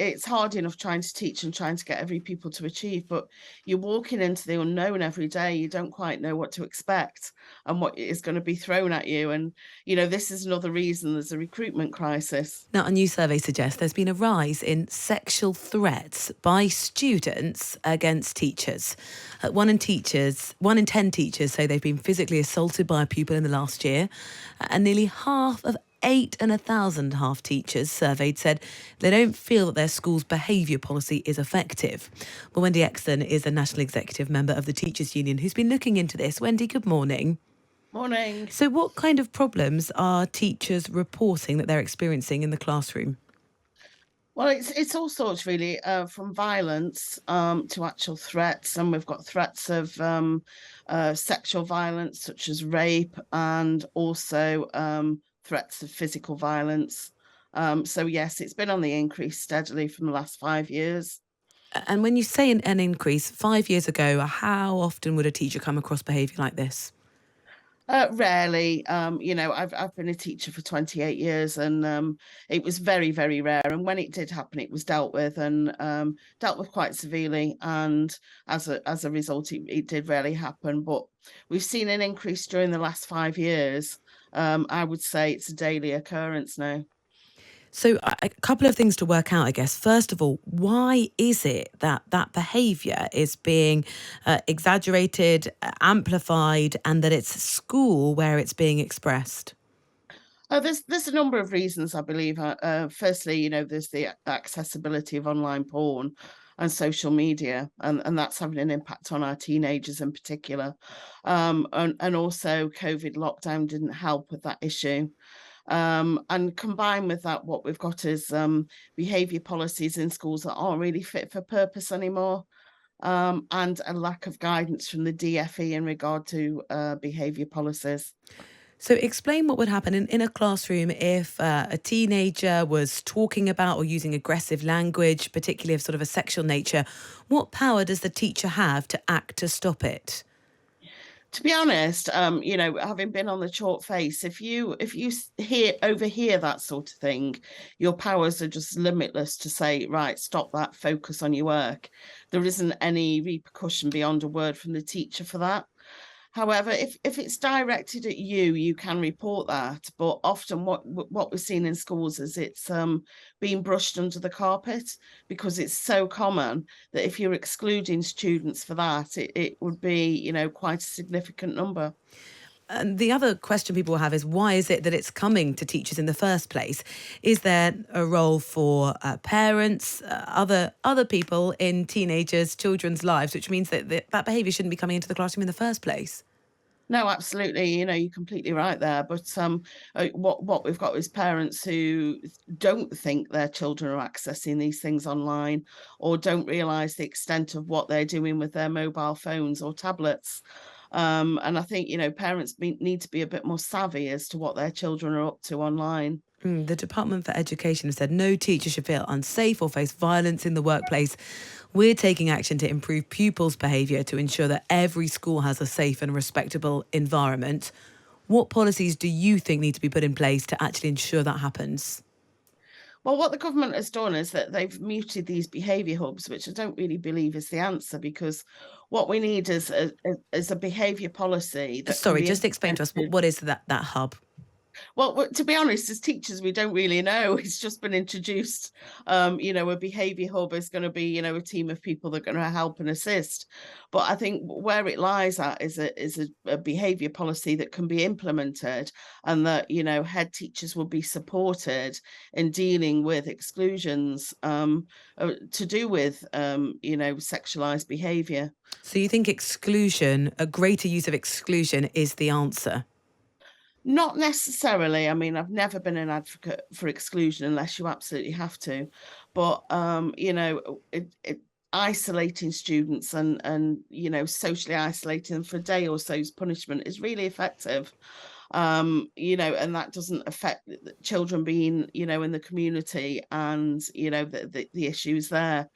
it's hard enough trying to teach and trying to get every pupil to achieve, but you're walking into the unknown every day. You don't quite know what to expect and what is going to be thrown at you. And, this is another reason there's a recruitment crisis. Now, a new survey suggests there's been a rise in sexual threats by students against teachers. One in 10 teachers say they've been physically assaulted by a pupil in the last year, and nearly half of 8 and 1,000 teachers surveyed said they don't feel that their school's behaviour policy is effective. Well, Wendy Exton is a national executive member of the Teachers Union who's been looking into this. Wendy, good morning. Morning. So what kind of problems are teachers reporting that they're experiencing in the classroom? Well, it's all sorts really, from violence to actual threats, and we've got threats of sexual violence such as rape, and also threats of physical violence. So yes, it's been on the increase steadily from the last 5 years. And when you say an increase, 5 years ago, how often would a teacher come across behaviour like this? Rarely. I've been a teacher for 28 years, and it was very, very rare. And when it did happen, it was dealt with, and dealt with quite severely. And as a result, it did rarely happen. But we've seen an increase during the last 5 years. I would say it's a daily occurrence now. So a couple of things to work out, I guess. First of all, why is it that behaviour is being exaggerated, amplified, and that it's school where it's being expressed? There's a number of reasons, I believe. Firstly, there's the accessibility of online porn and social media, and that's having an impact on our teenagers in particular. And also COVID lockdown didn't help with that issue. And combined with that, what we've got is behaviour policies in schools that aren't really fit for purpose anymore, and a lack of guidance from the DFE in regard to behaviour policies. So explain what would happen in a classroom if a teenager was talking about or using aggressive language, particularly of sort of a sexual nature. What power does the teacher have to act to stop it? To be honest, having been on the chalk face, if you overhear that sort of thing, your powers are just limitless to say, right, stop that, focus on your work. There isn't any repercussion beyond a word from the teacher for that. However, if it's directed at you, you can report that. But often what we're seeing in schools is it's being brushed under the carpet, because it's so common that if you're excluding students for that, it would be, quite a significant number. And the other question people have is why is it that it's coming to teachers in the first place? Is there a role for parents, other people in teenagers, children's lives, which means that behaviour shouldn't be coming into the classroom in the first place? No, absolutely. You're completely right there. But what we've got is parents who don't think their children are accessing these things online, or don't realise the extent of what they're doing with their mobile phones or tablets. And I think parents need to be a bit more savvy as to what their children are up to online. The Department for Education has said no teacher should feel unsafe or face violence in the workplace. We're taking action to improve pupils' behaviour to ensure that every school has a safe and respectable environment. What policies do you think need to be put in place to actually ensure that happens? Well, what the government has done is that they've muted these behaviour hubs, which I don't really believe is the answer, because what we need is a behaviour policy that can Sorry, be just explain to us implemented. what is that hub? Well, to be honest, as teachers, we don't really know. It's just been introduced. A behaviour hub is going to be, a team of people that are going to help and assist. But I think where it lies at is a behaviour policy that can be implemented, and that head teachers will be supported in dealing with exclusions to do with sexualised behaviour. So you think exclusion, a greater use of exclusion, is the answer? Not necessarily. I mean, I've never been an advocate for exclusion unless you absolutely have to. But isolating students and socially isolating them for a day or so's punishment is really effective. And that doesn't affect the children being, in the community, and the issues there.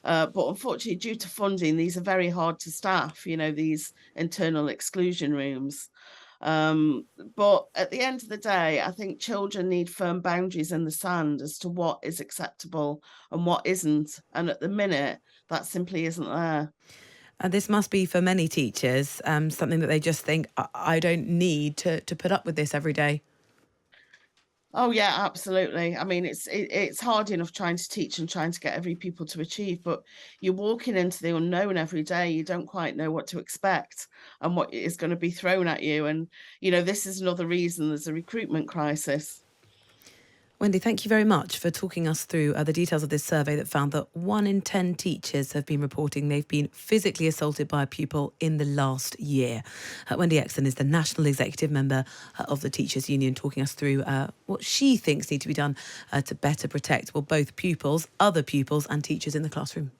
But unfortunately, due to funding, these are very hard to staff. These internal exclusion rooms. Um, but at the end of the day, I think children need firm boundaries in the sand as to what is acceptable and what isn't. And at the minute, that simply isn't there. And this must be for many teachers something that they just think, I don't need to put up with this every day. Oh yeah, absolutely. I mean, it's hard enough trying to teach and trying to get every pupil to achieve, but you're walking into the unknown every day. You don't quite know what to expect and what is going to be thrown at you. And this is another reason there's a recruitment crisis. Wendy, thank you very much for talking us through the details of this survey that found that 1 in 10 teachers have been reporting they've been physically assaulted by a pupil in the last year. Wendy Exton is the National Executive Member of the Teachers Union, talking us through what she thinks need to be done to better protect, well, both pupils, other pupils and teachers in the classroom.